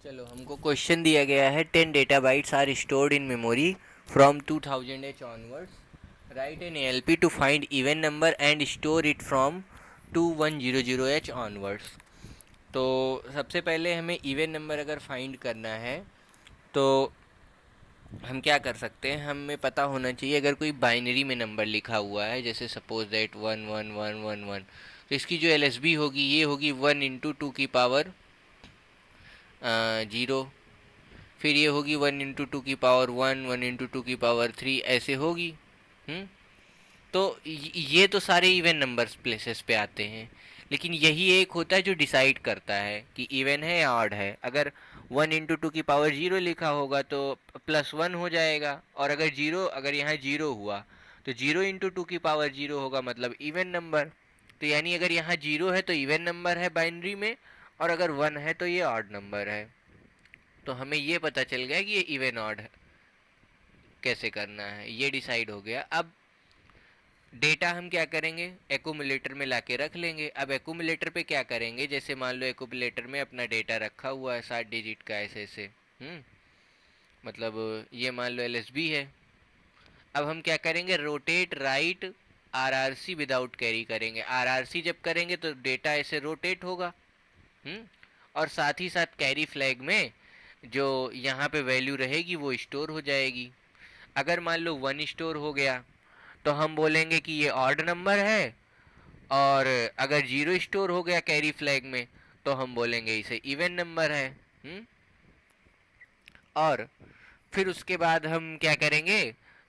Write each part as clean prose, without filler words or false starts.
चलो, हमको क्वेश्चन दिया गया है 10 data bytes are stored in memory from 2000 H onwards, write an ALP to find even number and store it from 2100 H onwards. तो सबसे पहले हमें इवन नंबर अगर फाइंड करना है तो हम क्या कर सकते हैं, हमें पता होना चाहिए अगर कोई बाइनरी में नंबर लिखा हुआ है, जैसे सपोज दैट 11111, तो इसकी जो एलएसबी होगी ये होगी 1 इंटू 2 की पावर 0, फिर ये होगी 1 इंटू 2 की पावर 1, 1 इंटू 2 की पावर 3, ऐसे होगी। हम्म तो ये तो सारे इवन नंबर्स प्लेसेस पे आते हैं, लेकिन यही एक होता है जो डिसाइड करता है कि इवन है या ऑड है। अगर 1 इंटू 2 की पावर 0 लिखा होगा तो +1 हो जाएगा, और अगर यहाँ जीरो हुआ तो 0 इंटू 2 की पावर 0 होगा, मतलब इवन नंबर। तो यानी अगर यहाँ जीरो है तो इवन नंबर है बाइनरी में, और अगर 1 है तो ये ऑड नंबर है। तो हमें ये पता चल गया कि ये इवन ऑड कैसे करना है, ये डिसाइड हो गया। अब डेटा हम क्या करेंगे, एक्यूमुलेटर में लाके रख लेंगे। अब एक्यूमुलेटर पे क्या करेंगे, जैसे मान लो एक्यूमुलेटर में अपना डेटा रखा हुआ है 7 डिजिट का ऐसे ऐसे। मतलब ये मान लो एलएसबी है। अब हम क्या करेंगे, rotate right RRC without carry करेंगे। आरआरसी जब करेंगे तो डेटा ऐसे रोटेट होगा। हम्म और साथ ही साथ कैरी फ्लैग में जो यहाँ पे वैल्यू रहेगी वो स्टोर हो जाएगी। अगर मान लो 1 स्टोर हो गया तो हम बोलेंगे कि ये ऑड नंबर है, और अगर 0 स्टोर हो गया कैरी फ्लैग में तो हम बोलेंगे इसे इवन नंबर है। और फिर उसके बाद हम क्या करेंगे,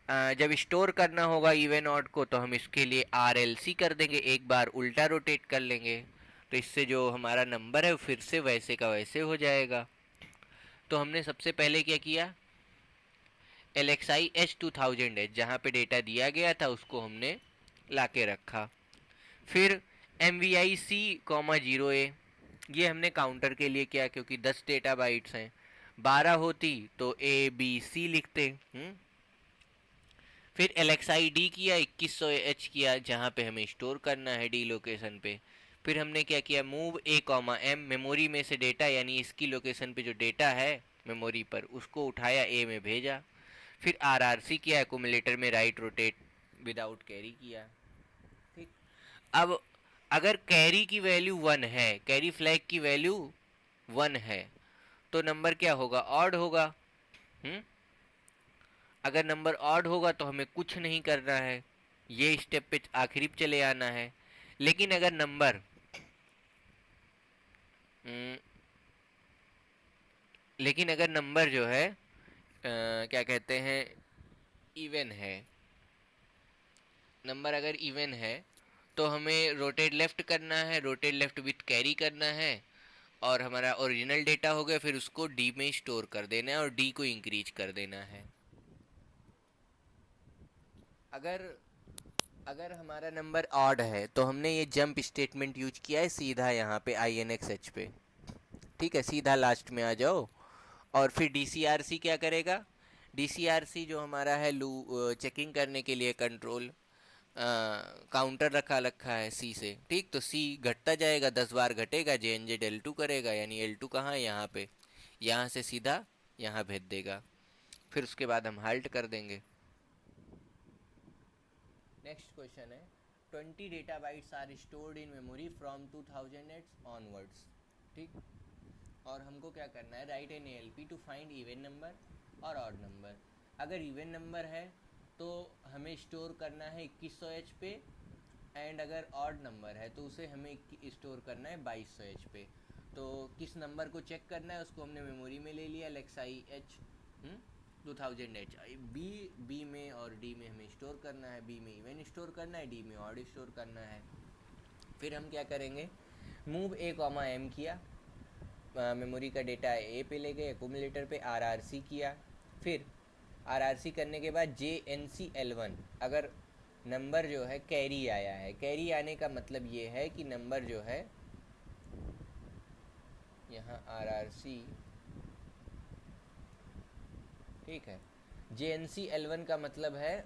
जब स्टोर करना होगा इवन ऑड को तो हम इसके लिए आर एल सी कर देंगे, एक बार उल्टा रोटेट कर लेंगे। तो इससे जो हमारा नंबर है वो फिर से वैसे का वैसे हो जाएगा। तो हमने सबसे पहले क्या किया, L X I H 2000 H जहाँ पे डेटा दिया गया था उसको हमने ला के रखा। फिर M V I C comma 0 A, ये हमने काउंटर के लिए किया क्योंकि 10 डेटा बाइट्स हैं। 12 होती तो ए बी सी लिखते। फिर एल एक्स आई डी किया, 2100 एच किया जहाँ पे हमें स्टोर करना है डी लोकेशन पे। फिर हमने क्या किया, मूव ए कॉमा एम, मेमोरी में से डेटा यानी इसकी लोकेशन पे जो डेटा है मेमोरी पर उसको उठाया ए में भेजा। फिर आर आर सी किया, एकुमुलेटर में राइट रोटेट विदाउट कैरी किया। ठीक। अब अगर कैरी की वैल्यू 1 है, कैरी फ्लैग की वैल्यू 1 है, तो नंबर क्या होगा, ऑड होगा। हम्म अगर नंबर ऑड होगा तो हमें कुछ नहीं करना है, ये स्टेप पे आखिरी पे चले आना है। लेकिन अगर नंबर लेकिन अगर नंबर जो है क्या कहते हैं, इवन है, नंबर अगर इवन है तो हमें रोटेट लेफ्ट करना है, रोटेट लेफ्ट विथ कैरी करना है, और हमारा ओरिजिनल डेटा हो गया, फिर उसको डी में स्टोर कर देना है और डी को इंक्रीज कर देना है। अगर अगर हमारा नंबर ऑड है तो हमने ये जंप स्टेटमेंट यूज किया है सीधा यहाँ पे आई एन एक्स एच पे। ठीक है, सीधा लास्ट में आ जाओ। और फिर डी सी आर सी क्या करेगा, डी सी आर सी जो हमारा है लू चेकिंग करने के लिए कंट्रोल काउंटर रखा है सी से। ठीक, तो सी घटता जाएगा, 10 बार घटेगा, J N Z L two करेगा, यानी एल टू कहाँ है, यहाँ पे, यहाँ से सीधा यहाँ भेज देगा। फिर उसके बाद हम हाल्ट कर देंगे। नेक्स्ट क्वेश्चन है, 20 data bytes are stored in memory from 2000 onwards. ठीक, और हमको क्या करना है, write an L P to find even number और ऑड नंबर। अगर इवन नंबर है तो हमें स्टोर करना है 2100 एच पे, एंड अगर ऑड नंबर है तो उसे हमें स्टोर करना है 2200 एच पे। तो किस नंबर को चेक करना है उसको हमने मेमोरी में ले लिया, L X I H 2000 H, B B में और डी में हमें स्टोर करना है, बी में इवन स्टोर करना है, डी में ऑड स्टोर करना है। फिर हम क्या करेंगे, मूव ए कॉमा एम किया, मेमोरी का डेटा ए पे ले गए, एक्यूमुलेटर पे आर आर सी किया। फिर आर आर सी करने के बाद J N C L one, अगर नंबर जो है कैरी आया है, कैरी आने का मतलब ये है कि नंबर जो है यहाँ आर आर सी, ठीक है, J N C L one का मतलब है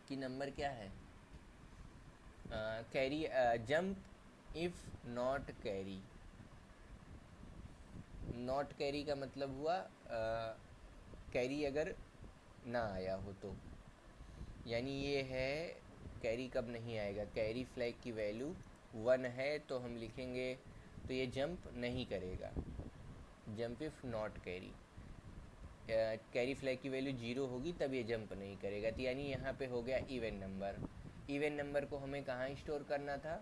कि नंबर क्या है, carry, jump if not carry. Not carry का मतलब हुआ कैरी अगर ना आया हो तो, यानी ये है कैरी कब नहीं आएगा, कैरी फ्लैग की वैल्यू 1 है तो हम लिखेंगे, तो ये जंप नहीं करेगा, jump if not carry, carry flag की वैल्यू 0 होगी तब ये जंप नहीं करेगा। तो यानी यहाँ पे हो गया इवन नंबर। इवन नंबर को हमें कहाँ स्टोर करना था,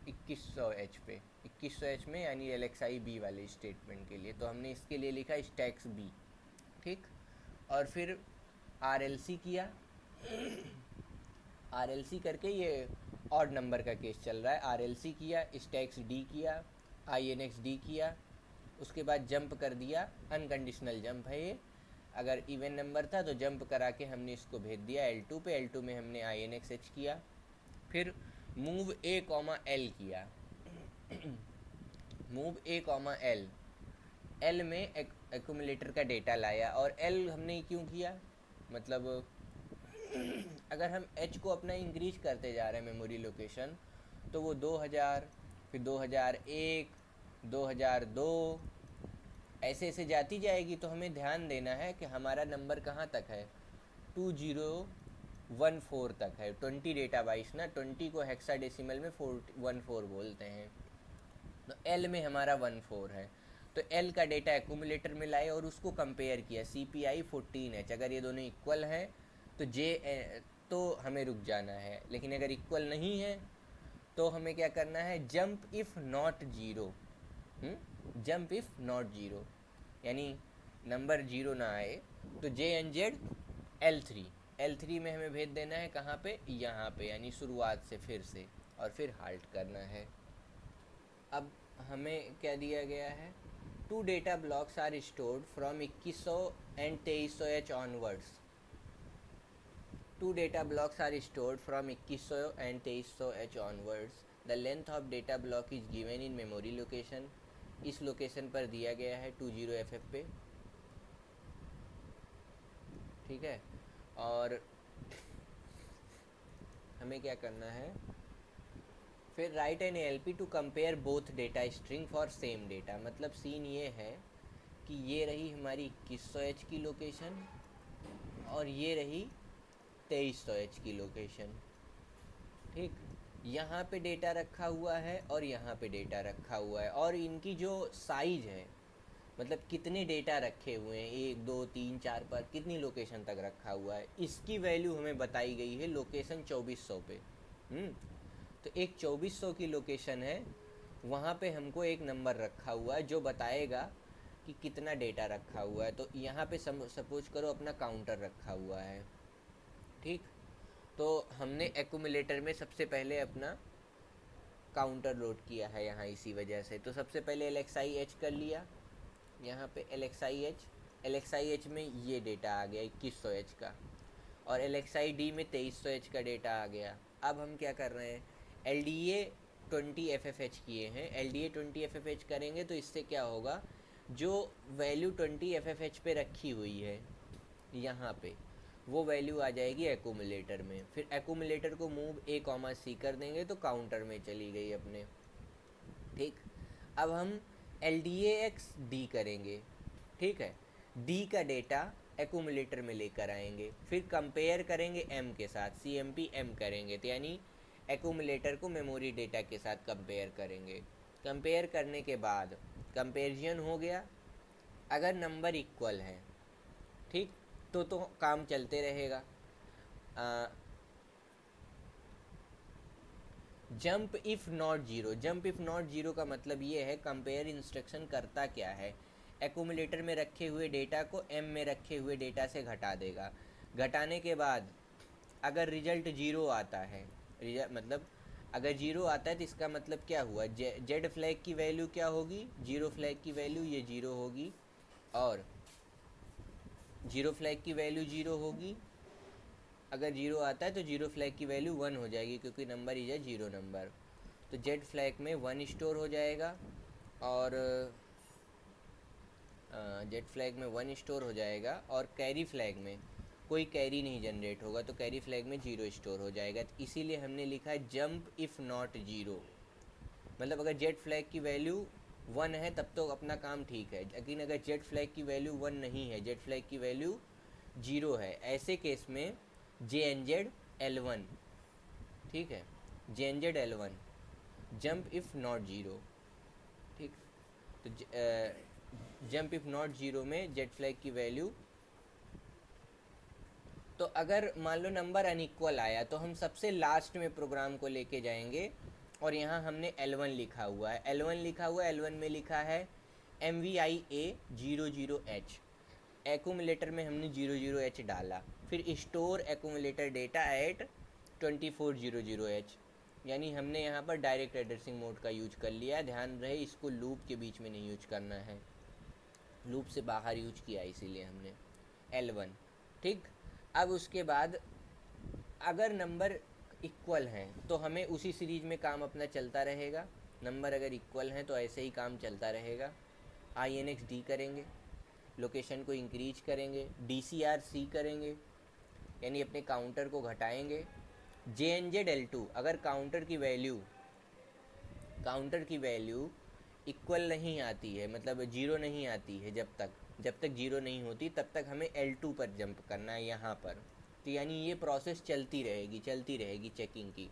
2100H पे, 2100H में, यानी LXI B वाले स्टेटमेंट के लिए। तो हमने इसके लिए लिखा स्टैक्स B, ठीक। और फिर RLC किया, RLC करके ये ऑड नंबर का केस चल रहा है, RLC किया, स्टैक्स D किया, INX D किया, उसके बाद जंप कर दिया, अनकंडीशनल जंप है ये। अगर इवन नंबर था तो जंप करा के हमने इसको भेज दिया L2 पे, L2 में हमने INX H किया, फिर मूव A, L किया, मूव A, L, L में एक्यूमुलेटर का डेटा लाया। और L हमने क्यों किया, मतलब अगर हम H को अपना इंक्रीज करते जा रहे हैं मेमोरी लोकेशन, तो वो 2000, फिर 2001, 2002 ऐसे ऐसे जाती जाएगी। तो हमें ध्यान देना है कि हमारा नंबर कहाँ तक है, 2014 तक है। 20 डेटा बाइट्स ना, 20 को हेक्साडेसिमल में 14 बोलते हैं। तो L में हमारा 14 है, तो L का डेटा एक्यूमुलेटर में लाए और उसको कंपेयर किया, CPI 14H, अगर ये दोनों इक्वल हैं तो तो हमें रुक जाना है, लेकिन अगर इक्वल नहीं है तो हमें क्या करना है, jump if not zero, jump if not zero, यानी नंबर जीरो ना आए तो JNZ L3 में हमें भेज देना है, कहाँ पे, यहाँ पे, यानी शुरुआत से फिर से, और फिर हाल्ट करना है। अब हमें क्या दिया गया है, 2 data blocks are stored from 2100 and 2300H onwards. 2 data blocks are stored from 2100 and 2300H onwards. The length of data block is given in memory location. इस लोकेशन पर दिया गया है 20FF पे, ठीक है। और हमें क्या करना है, फिर write an LP to compare both data string for same data. मतलब सीन ये है कि ये रही हमारी 2100H की लोकेशन और ये रही 2300H की लोकेशन, ठीक। यहाँ पे डेटा रखा हुआ है और यहाँ पे डेटा रखा हुआ है, और इनकी जो साइज है, मतलब कितने डेटा रखे हुए हैं, 1 2 3 4 पर कितनी लोकेशन तक रखा हुआ है, इसकी वैल्यू हमें बताई गई है लोकेशन 2400 पे। तो एक 2400 की लोकेशन है, वहाँ पे हमको एक नंबर रखा हुआ है जो बताएगा कि कितना डेटा रखा हुआ है। तो यहाँ पे सपोज करो अपना काउंटर रखा हुआ है, ठीक। तो हमने एक्यूमुलेटर में सबसे पहले अपना काउंटर लोड किया है यहाँ, इसी वजह से। तो सबसे पहले LXI H कर लिया, यहाँ पे LXI H में ये डेटा आ गया 2100H का, और LXI D में 2300H का डेटा आ गया। अब हम क्या कर रहे हैं, LDA 20FFH किए हैं। LDA 20FFH करेंगे तो इससे क्या होगा, जो वैल्यू 20FFH पे रखी हुई है यहाँ पे, वो वैल्यू आ जाएगी एक्यूमुलेटर में। फिर एक्यूमुलेटर को मूव A, C कर देंगे तो काउंटर में चली गई अपने, ठीक। अब हम LDAX D करेंगे, ठीक है। D का डेटा एक्यूमुलेटर में लेकर आएंगे, फिर कंपेयर करेंगे M के साथ, CMP M करेंगे, तो यानी एक्यूमुलेटर को मेमोरी डेटा के साथ कंपेयर करेंगे। कंपेयर करने के बाद कंपेरिजन हो गया, अगर नंबर इक्वल है, ठीक, तो काम चलते रहेगा। Jump if not zero, jump if not zero का मतलब ये है, कंपेयर इंस्ट्रक्शन करता क्या है, एक्यूमुलेटर में रखे हुए डेटा को M में रखे हुए डेटा से घटा देगा। घटाने के बाद अगर रिजल्ट जीरो आता है, मतलब अगर जीरो आता है तो इसका मतलब क्या हुआ, जेड फ्लैग की वैल्यू क्या होगी, जीरो फ्लैग की वैल्यू ये जीरो होगी, और जीरो फ्लैग की वैल्यू जीरो होगी। अगर जीरो आता है तो जीरो फ्लैग की वैल्यू 1 हो जाएगी, क्योंकि number is a zero number. तो जेड फ्लैग में 1 स्टोर हो जाएगा, और जेड फ्लैग में 1 स्टोर हो जाएगा, और कैरी फ्लैग में कोई कैरी नहीं जनरेट होगा, तो कैरी फ्लैग में 0 स्टोर हो जाएगा। तो इसीलिए हमने लिखा है जंप इफ़ नॉट जीरो, मतलब अगर जेड फ्लैग की वैल्यू 1 है तब तो अपना काम ठीक है, लेकिन अगर जेड फ्लैग की वैल्यू 1 नहीं है, जेड फ्लैग की वैल्यू 0 है, ऐसे केस में जे एन जेड L1, ठीक है, J N Z L1 jump if not zero, ठीक। तो जंप इफ़ नॉट ज़ीरो में जेड फ्लैग की वैल्यू, तो अगर मान लो नंबर अनइक्वल आया तो हम सबसे लास्ट में प्रोग्राम को लेके जाएंगे और यहाँ हमने L1 लिखा हुआ है, L1 लिखा हुआ है, L1 में लिखा है MVIA00H, एक्यूमुलेटर में हमने 00H डाला, फिर store accumulator data eight 2400H, यानी हमने यहाँ पर डायरेक्ट एड्रेसिंग मोड का यूज कर लिया। ध्यान रहे इसको लूप के बीच में नहीं यूज करना है, लूप से बाहर यूज किया इसीलिए हमने L1, ठीक। अब उसके बाद अगर नंबर इक्वल हैं तो हमें उसी सीरीज में काम अपना चलता रहेगा, नंबर अगर इक्वल हैं तो ऐसे ही काम चलता रहेगा। INX D करेंगे, लोकेशन को इंक्रीज करेंगे, DCR-C करेंगे, यानी अपने काउंटर को घटाएंगे। JNZ-L2 अगर काउंटर की वैल्यू इक्वल नहीं आती है, मतलब ज़ीरो नहीं आती है, जब तक ज़ीरो नहीं होती तब तक हमें L2 पर जंप करना है यहाँ पर। तो यानी ये प्रोसेस चलती रहेगी चेकिंग की।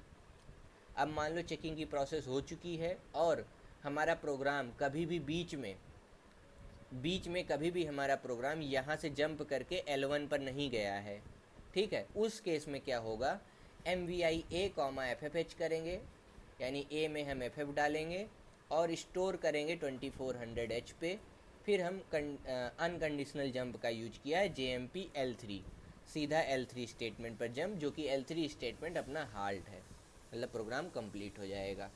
अब मान लो चेकिंग की प्रोसेस हो चुकी है और हमारा प्रोग्राम कभी भी बीच में कभी भी हमारा प्रोग्राम यहाँ से जंप करके L1 पर नहीं गया है, ठीक है। उस केस में क्या होगा, MVIA, FFH करेंगे, यानी A में हम FF डालेंगे और स्टोर करेंगे 2400H पे। फिर हम अनकंडीशनल जंप का यूज किया है, JMP L3, सीधा L3 स्टेटमेंट पर जंप, जो कि L3 स्टेटमेंट अपना हाल्ट है, मतलब प्रोग्राम कंप्लीट हो जाएगा।